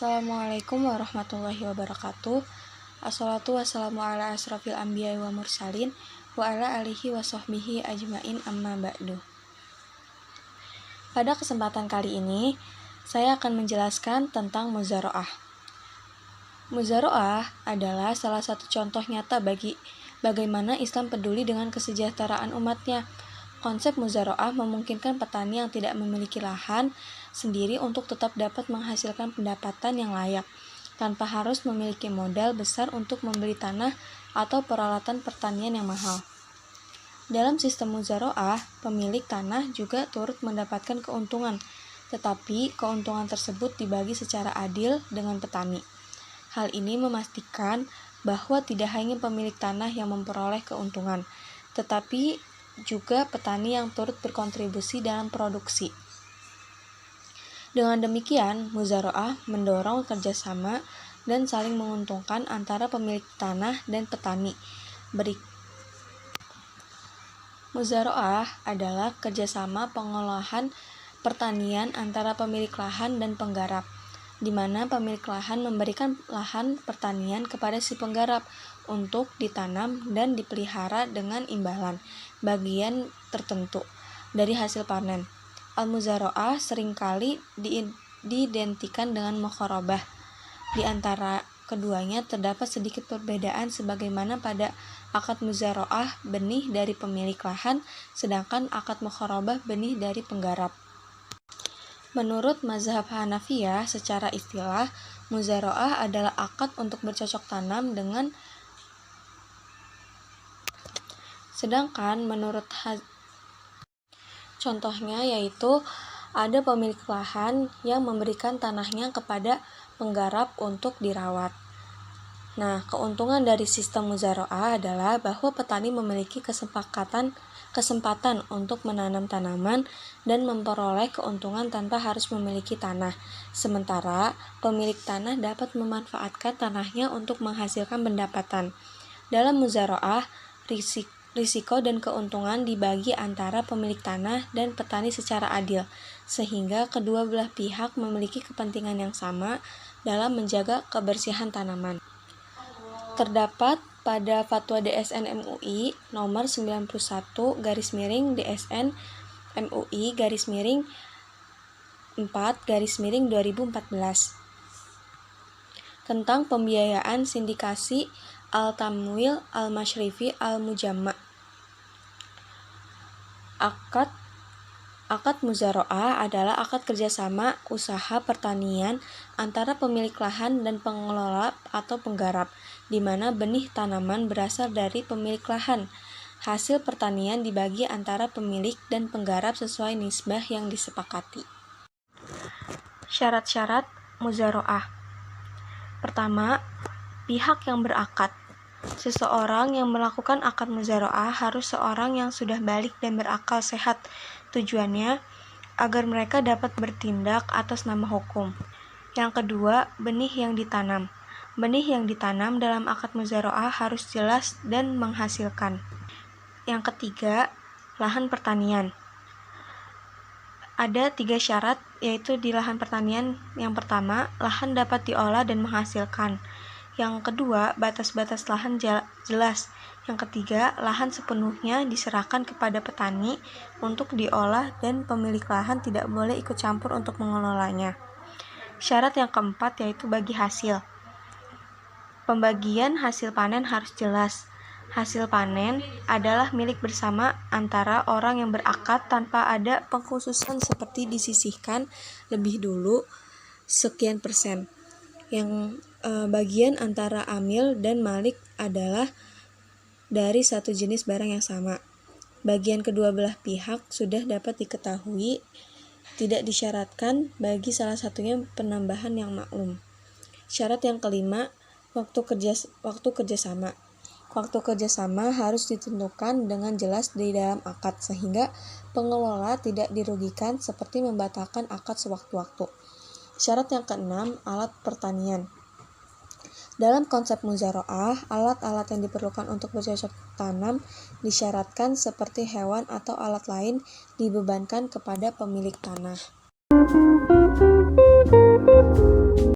Assalamualaikum warahmatullahi wabarakatuh. Assalatu wassalamu ala asrafil anbiya wa mursalin wa ala alihi wa sahbihi ajmain amma ba'du. Pada kesempatan kali ini, saya akan menjelaskan tentang muzara'ah. Muzara'ah adalah salah satu contoh nyata bagi bagaimana Islam peduli dengan kesejahteraan umatnya. Konsep muzara'ah memungkinkan petani yang tidak memiliki lahan sendiri untuk tetap dapat menghasilkan pendapatan yang layak, tanpa harus memiliki modal besar untuk membeli tanah atau peralatan pertanian yang mahal. Dalam sistem muzara'ah, pemilik tanah juga turut mendapatkan keuntungan, tetapi keuntungan tersebut dibagi secara adil dengan petani. Hal ini memastikan bahwa tidak hanya pemilik tanah yang memperoleh keuntungan, tetapi juga petani yang turut berkontribusi dalam produksi. Dengan demikian, muzara'ah mendorong kerjasama dan saling menguntungkan antara pemilik tanah dan petani. Muzara'ah adalah kerjasama pengolahan pertanian antara pemilik lahan dan penggarap, di mana pemilik lahan memberikan lahan pertanian kepada si penggarap untuk ditanam dan dipelihara dengan imbalan bagian tertentu dari hasil panen. Al-muzara'ah seringkali diidentikan dengan mukharabah. Di antara keduanya terdapat sedikit perbedaan, sebagaimana pada akad muzara'ah benih dari pemilik lahan, sedangkan akad mukharabah benih dari penggarap. Menurut mazhab Hanafiyah, secara istilah, muzara'ah adalah akad untuk bercocok tanam dengan sedangkan menurut contohnya yaitu ada pemilik lahan yang memberikan tanahnya kepada penggarap untuk dirawat. Nah, keuntungan dari sistem muzara'ah adalah bahwa petani memiliki kesempatan untuk menanam tanaman dan memperoleh keuntungan tanpa harus memiliki tanah. Sementara pemilik tanah dapat memanfaatkan tanahnya untuk menghasilkan pendapatan. Dalam muzara'ah, risiko dan keuntungan dibagi antara pemilik tanah dan petani secara adil, sehingga kedua belah pihak memiliki kepentingan yang sama dalam menjaga kebersihan tanaman. Terdapat pada Fatwa DSN MUI nomor 91/DSN MUI-4/2014 tentang pembiayaan sindikasi Al-Tamwil Al-Masyrifi Al-Mujamma'. Akad muzara'ah adalah akad kerjasama usaha pertanian antara pemilik lahan dan pengelola atau penggarap, di mana benih tanaman berasal dari pemilik lahan. Hasil pertanian dibagi antara pemilik dan penggarap sesuai nisbah yang disepakati. Syarat-syarat muzara'ah. Pertama, pihak yang berakad. Seseorang yang melakukan akad muzara'ah harus seorang yang sudah balik dan berakal sehat. Tujuannya agar mereka dapat bertindak atas nama hukum. Yang kedua, benih yang ditanam. Benih yang ditanam dalam akad muzara'ah harus jelas dan menghasilkan. Yang ketiga, lahan pertanian. Ada 3 syarat, yaitu di lahan pertanian. Yang pertama, lahan dapat diolah dan menghasilkan. Yang kedua, batas-batas lahan jelas. Yang ketiga, lahan sepenuhnya diserahkan kepada petani untuk diolah dan pemilik lahan tidak boleh ikut campur untuk mengelolanya. Syarat yang keempat yaitu bagi hasil. Pembagian hasil panen harus jelas. Hasil panen adalah milik bersama antara orang yang berakad tanpa ada pengkhususan seperti disisihkan lebih dulu sekian persen. Yang bagian antara amil dan malik adalah dari satu jenis barang yang sama. Bagian kedua belah pihak sudah dapat diketahui, tidak disyaratkan bagi salah satunya penambahan yang maklum. Syarat yang kelima, waktu kerjasama. Waktu kerjasama harus ditentukan dengan jelas di dalam akad, sehingga pengelola tidak dirugikan seperti membatalkan akad sewaktu-waktu. Syarat yang keenam, alat pertanian. Dalam konsep muzara'ah, alat-alat yang diperlukan untuk bercocok tanam disyaratkan seperti hewan atau alat lain dibebankan kepada pemilik tanah.